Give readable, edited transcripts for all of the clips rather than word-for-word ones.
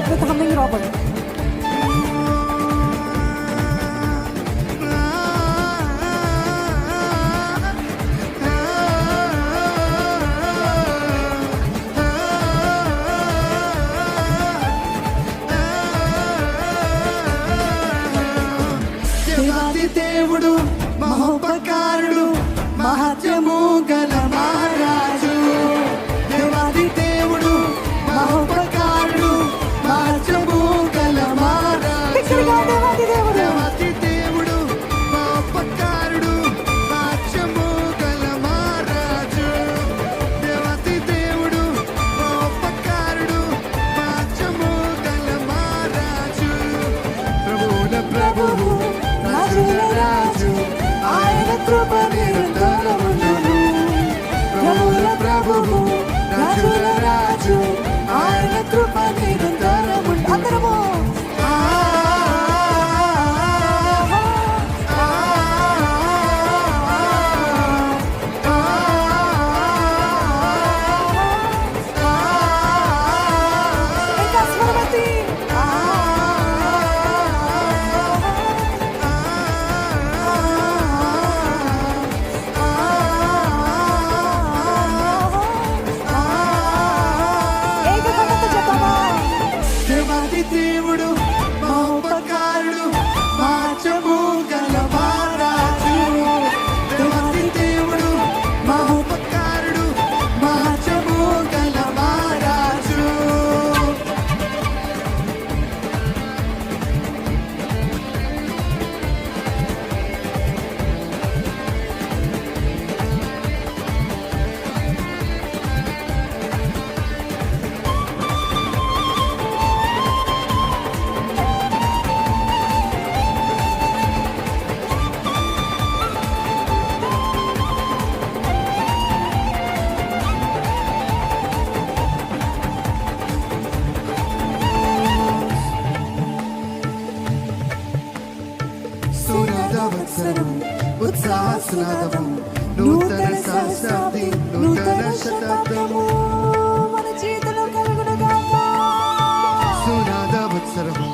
start with humming, Robert. దేవుడు మహోపకారుడు మహత్యము గల మహారాజు. దేవాది దేవుడు మహోపకారుడు మహత్యము గల మహారాజు. దేవాది దేవుడు మహోపకారుడు మహత్యము గల మహారాజు. దేవాది దేవుడు మహోపకారుడు మహత్యము గల మహారాజు. ప్రభువుల ప్రభువు రాజు ఆయన కృప నిరంతరముండును. ప్రభువుల ప్రభువు రాజుల రాజు ఆయన కృప నిరంతరముండును. అందరము దేవుడు మహోపకారుడు మహత్యము గల మహారాజు. దేవాది దేవుడు మహోపకారుడు మహత్యము గల మహారాజు. ఉత్సాహస్నాదము నూతన సహస్రాబ్ది నూతన శతాబ్దము మన జీవితంలో కలుగును గాక. సునాద వత్సరము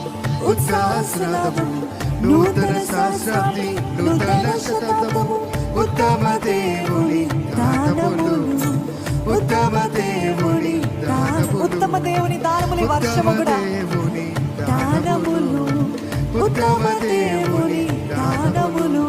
ఉత్సాహస్నాదము నూతన సహస్రాబ్ది నూతన శతాబ్దము. ఉత్తమ దేవుని దానములు ఉత్తమ దేవుని దానములు ఉత్తమ దేవుని దానములు వర్షము కూడా దానములు ఉత్తమ దేవుని దానములు.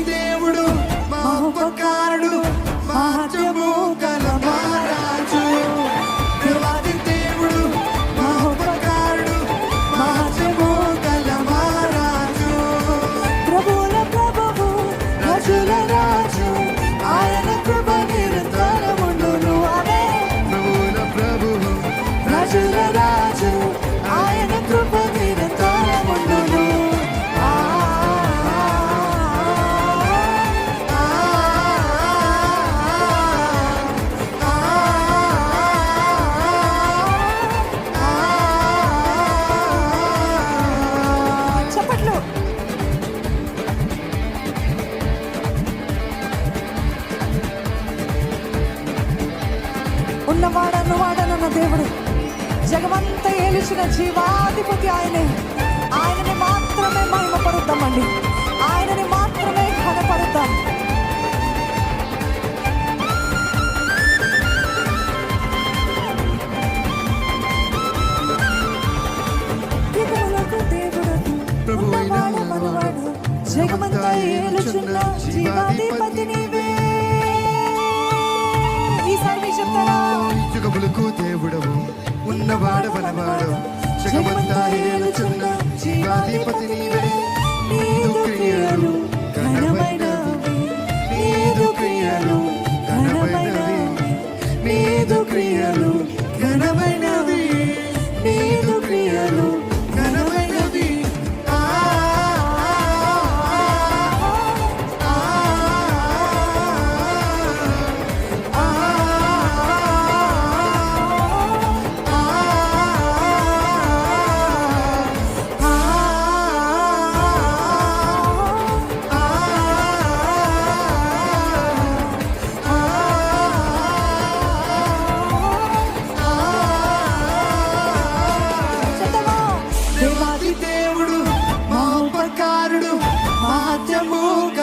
దేవుడు మహోపకారుడు మహత్యము గల మహారాజు. దేవాది దేవుడు మహోపకారుడు మహత్యము గల మహారాజు. ప్రభువుల ప్రభువు రాజుల రాజు ఆయన కృప నిరంతరముండును. ప్రభువుల ప్రభువు రాజుల రాజు ఆయన కృప నిరంతరముండును. ఉన్నవాడన్న దేవుడు జగమంతా ఏలిచిన జీవాధిపతి ఆయనే. ఆయనని మాత్రమే మహిమపరుద్దామండి. ఆయనని మాత్రమే ఘనపరుద్దాం. ప్రభువైన మనవాడు జగమంతా ఏలుచున్న జీవాధిపతి నీవే. ఈసారి చెప్తారా? యుగములకు దేవుడవు ఉన్నవాడు మనవాడు జగమంతా ఏలుచున్న జీవాధిపతి నీవే. నీదు క్రియలు ఘనమైనవి నీదు క్రియలు ఘనమైనవి నీదు క్రియలు ఘనమైనవి నీదు క్రియలు ఘన నిత్యము